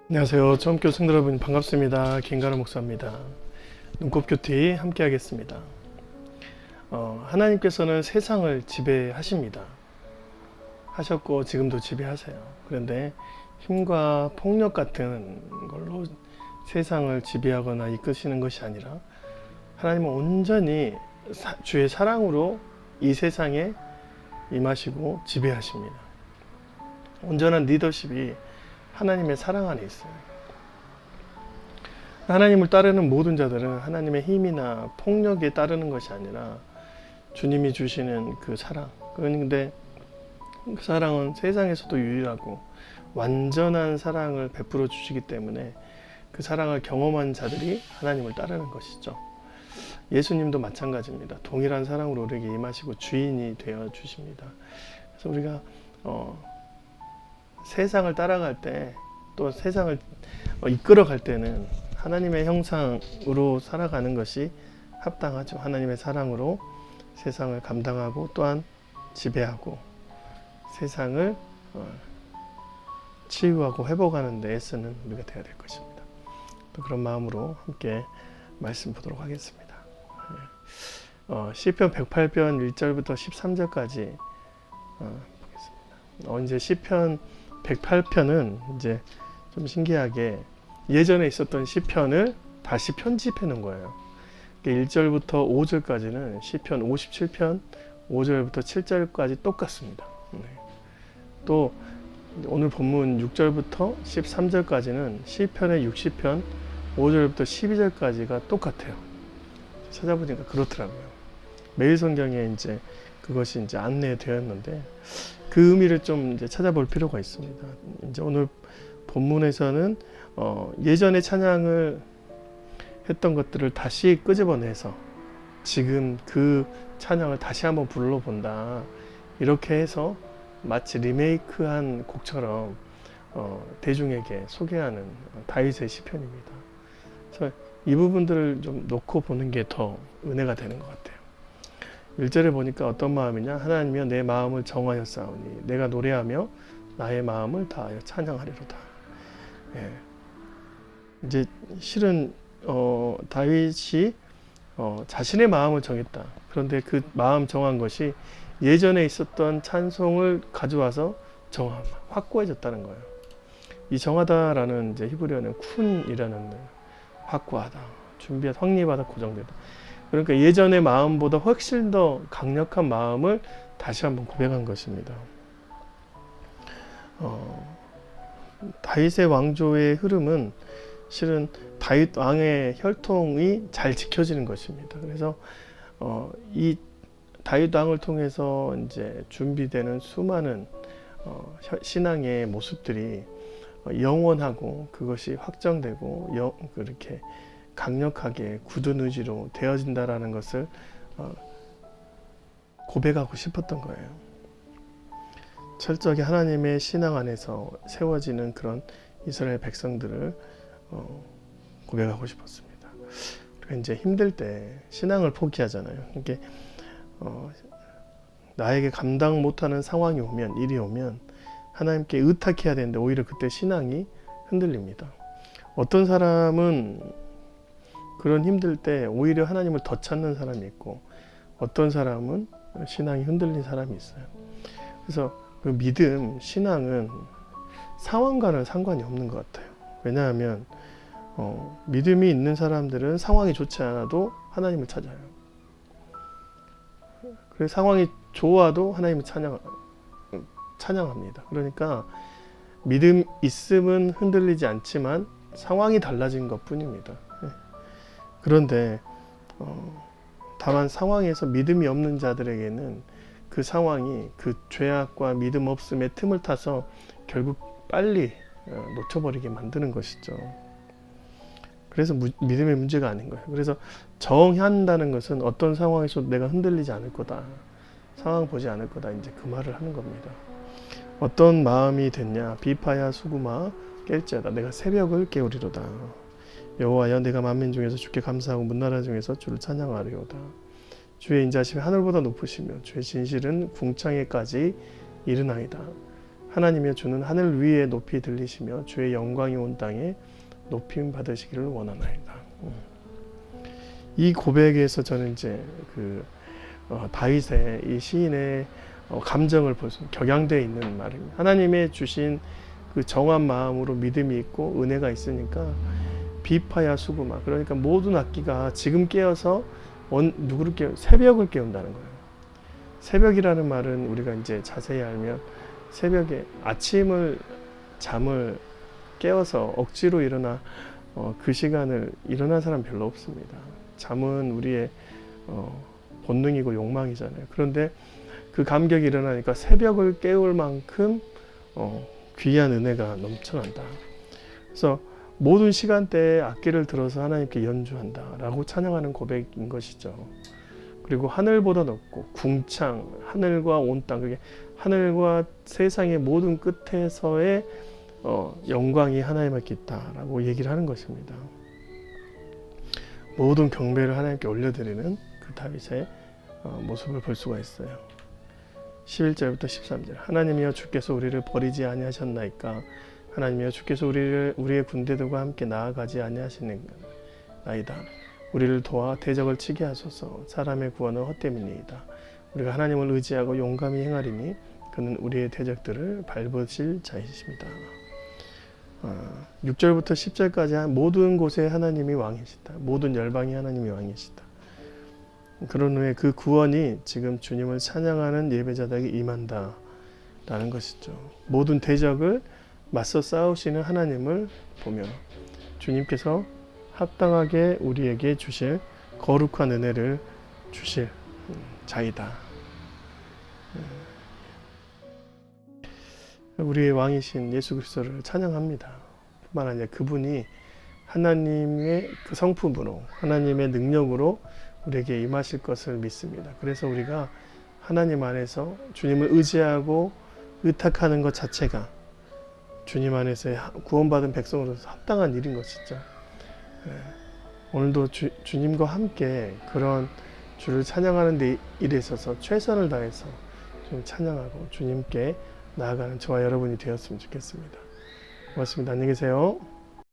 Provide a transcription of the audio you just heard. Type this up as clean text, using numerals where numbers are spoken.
안녕하세요. 처음교 성도 여러분 반갑습니다. 김가루 목사입니다. 눈곱교티 함께 하겠습니다. 하나님께서는 세상을 지배하십니다. 하셨고 지금도 지배하세요. 그런데 힘과 폭력 같은 걸로 세상을 지배하거나 이끄시는 것이 아니라 하나님은 온전히 주의 사랑으로 이 세상에 임하시고 지배하십니다. 온전한 리더십이 하나님의 사랑 안에 있어요. 하나님을 따르는 모든 자들은 하나님의 힘이나 폭력에 따르는 것이 아니라 주님이 주시는 그 사랑. 그런데 그 사랑은 세상에서도 유일하고 완전한 사랑을 베풀어 주시기 때문에 그 사랑을 경험한 자들이 하나님을 따르는 것이죠. 예수님도 마찬가지입니다. 동일한 사랑으로 우리에게 임하시고 주인이 되어 주십니다. 그래서 우리가 세상을 따라갈 때, 또 세상을 이끌어갈 때는 하나님의 형상으로 살아가는 것이 합당하죠. 하나님의 사랑으로 세상을 감당하고 또한 지배하고 세상을 치유하고 회복하는 데 애쓰는 우리가 되어야 될 것입니다. 또 그런 마음으로 함께 말씀 보도록 하겠습니다. 시편 108편 1절부터 13절까지 보겠습니다. 이제 시편 108편은 이제 좀 신기하게 예전에 있었던 시편을 다시 편집해 놓은 거예요. 1절부터 5절까지는 시편 57편 5절부터 7절까지 똑같습니다. 또 오늘 본문 6절부터 13절까지는 시편의 60편 5절부터 12절까지가 똑같아요. 찾아보니까 그렇더라고요. 매일 성경에 이제 그것이 이제 안내되었는데 그 의미를 좀 이제 찾아볼 필요가 있습니다. 이제 오늘 본문에서는 예전에 찬양을 했던 것들을 다시 끄집어내서 지금 그 찬양을 다시 한번 불러본다. 이렇게 해서 마치 리메이크한 곡처럼 대중에게 소개하는 다윗의 시편입니다. 그래서 이 부분들을 좀 놓고 보는 게 더 은혜가 되는 것 같아요. 1절에 보니까 어떤 마음이냐? 하나님이여 내 마음을 정하였사오니 내가 노래하며 나의 마음을 다하여 찬양하리로다. 예. 이제 실은 다윗이 자신의 마음을 정했다. 그런데 그 마음 정한 것이 예전에 있었던 찬송을 가져와서 확고해졌다는 거예요. 이 정하다라는 이제 히브리어는 쿤이라는 확고하다, 준비하다, 확립하다, 고정되다. 그러니까 예전의 마음보다 훨씬 더 강력한 마음을 다시 한번 고백한 것입니다. 다윗의 왕조의 흐름은 실은 다윗 왕의 혈통이 잘 지켜지는 것입니다. 그래서 이 다윗 왕을 통해서 이제 준비되는 수많은 신앙의 모습들이 영원하고 그것이 확정되고 그렇게 강력하게 굳은 의지로 되어진다라는 것을 고백하고 싶었던 거예요. 철저하게 하나님의 신앙 안에서 세워지는 그런 이스라엘 백성들을 고백하고 싶었습니다. 우리가 이제 힘들 때 신앙을 포기하잖아요. 이게 나에게 감당 못하는 상황이 오면, 일이 오면 하나님께 의탁해야 되는데 오히려 그때 신앙이 흔들립니다. 어떤 사람은 그런 힘들 때 오히려 하나님을 더 찾는 사람이 있고 어떤 사람은 신앙이 흔들린 사람이 있어요. 그래서 그 믿음, 신앙은 상황과는 상관이 없는 것 같아요. 왜냐하면 믿음이 있는 사람들은 상황이 좋지 않아도 하나님을 찾아요. 그래서 상황이 좋아도 하나님을 찬양합니다. 그러니까 믿음 있음은 흔들리지 않지만 상황이 달라진 것 뿐입니다. 그런데 다만 상황에서 믿음이 없는 자들에게는 그 상황이 그 죄악과 믿음 없음의 틈을 타서 결국 빨리 놓쳐버리게 만드는 것이죠. 그래서 믿음의 문제가 아닌 거예요. 그래서 정한다는 것은 어떤 상황에서 내가 흔들리지 않을 거다, 상황 보지 않을 거다, 이제 그 말을 하는 겁니다. 어떤 마음이 됐냐? 비파야 수구마 깰지어다. 내가 새벽을 깨우리로다. 여호와여 내가 만민 중에서 주께 감사하고 문나라 중에서 주를 찬양하리로다. 주의 인자심이 하늘보다 높으시며 주의 진실은 궁창에까지 이르나이다. 하나님이여 주는 하늘 위에 높이 들리시며 주의 영광이 온 땅에 높임 받으시기를 원하나이다. 이 고백에서 저는 이제 다윗의 이 시인의 감정을 볼 수 격양되어 있는 말입니다. 하나님의 주신 그 정한 마음으로 믿음이 있고 은혜가 있으니까 비파야 수구마, 그러니까 모든 악기가 지금 깨어서 누구를 새벽을 깨운다는 거예요. 새벽이라는 말은 우리가 이제 자세히 알면 새벽에 잠을 깨워서 억지로 일어나 그 시간을 일어난 사람 별로 없습니다. 잠은 우리의 본능이고 욕망이잖아요. 그런데 그 감격이 일어나니까 새벽을 깨울 만큼 귀한 은혜가 넘쳐난다. 그래서 모든 시간대에 악기를 들어서 하나님께 연주한다라고 찬양하는 고백인 것이죠. 그리고 하늘보다 높고 궁창, 하늘과 온 땅, 그게 하늘과 세상의 모든 끝에서의 영광이 하나님께 있다라고 얘기를 하는 것입니다. 모든 경배를 하나님께 올려드리는 그 다윗의 모습을 볼 수가 있어요. 11절부터 13절. 하나님이여 주께서 우리를 버리지 아니하셨나이까. 하나님이여 주께서 우리의 군대들과 함께 나아가지 아니하시나이다. 우리를 도와 대적을 치게 하소서. 사람의 구원은 헛됨이니이다. 우리가 하나님을 의지하고 용감히 행하리니 그는 우리의 대적들을 밟으실 자이십니다. 6절부터 10절까지 모든 곳에 하나님이 왕이시다. 모든 열방이 하나님이 왕이시다. 그런 후에 그 구원이 지금 주님을 찬양하는 예배자들에게 임한다 라는 것이죠. 모든 대적을 맞서 싸우시는 하나님을 보며 주님께서 합당하게 우리에게 주실 거룩한 은혜를 주실 자이다. 우리의 왕이신 예수 그리스도를 찬양합니다. 뿐만 아니라 그분이 하나님의 그 성품으로, 하나님의 능력으로 우리에게 임하실 것을 믿습니다. 그래서 우리가 하나님 안에서 주님을 의지하고 의탁하는 것 자체가 주님 안에서 구원받은 백성으로서 합당한 일인 것이죠. 오늘도 주님과 함께 그런 주를 찬양하는 데 일에 있어서 최선을 다해서 좀 찬양하고 주님께 나아가는 저와 여러분이 되었으면 좋겠습니다. 고맙습니다. 안녕히 계세요.